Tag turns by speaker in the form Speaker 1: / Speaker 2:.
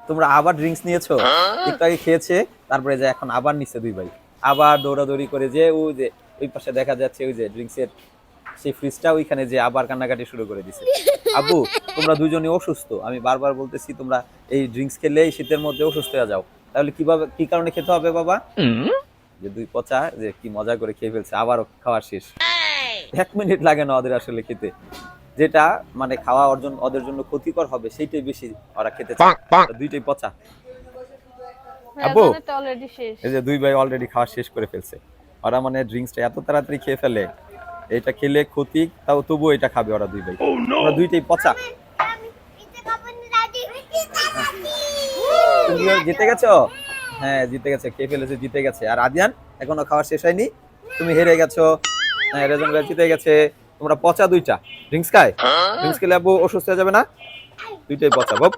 Speaker 1: তোমরা আবার ড্রিঙ্কস নিয়েছো, একটু আগে খেয়েছে, তারপরে যে এখন আবার নিচ্ছে দুই ভাই, আবার দৌড়াদৌড়ি করে যে ওই যে ওই পাশে দেখা যাচ্ছে ওই যে ড্রিঙ্কসের সেই ফ্রিজটা, ওইখানে যে আবার কান্নাকাটি শুরু করে দিছে। আব্বু, তোমরা দুজনই অসুস্থ, আমি বারবার বলতেছি তোমরা এই ড্রিঙ্কস খেলে এই শীতের মধ্যে অসুস্থ হয়ে যাও, তাহলে কিভাবে কি কারণে খেতে হবে বাবা? যে দুই পচা যে কি মজা করে খেয়ে ফেলছে, আবারও খাওয়া শেষ। 1 মিনিট লাগে না ওদের আসলে খেতে, যেটা মানে খাওয়া অর্জন ওদের জন্য ক্ষতিকর হবে সেইটাই বেশি ওরা খেতে চায়। দুইটাই পচা। আব্বু,
Speaker 2: ওদের তো অলরেডি শেষ।
Speaker 1: এই যে দুই ভাই অলরেডি খাওয়া শেষ করে ফেলছে। ওরা মানে ড্রিঙ্কসটা এত তাড়াতাড়ি খেয়ে ফেলে, এটা খেলে ক্ষতি, তাও তবুও এটা খাবে ওরা দুই ভাই। ওরা দুইটাই পচা। তুমি জিতে গেছো? হ্যাঁ জিতে গেছে, খেয়ে ফেলেছে, জিতে গেছে। আর আদিয়ান এখনো খাওয়া শেষ হয়নি, তুমি হেরে গেছো। হ্যাঁ রেজন ভাই জিতে গেছে। তোমরা পচা দুইটা। ড্রিঙ্কস খায়, ড্রিঙ্কস খেলে আব্বু অসুস্থ হয়ে যাবে না? দুইটাই পচা বাপ।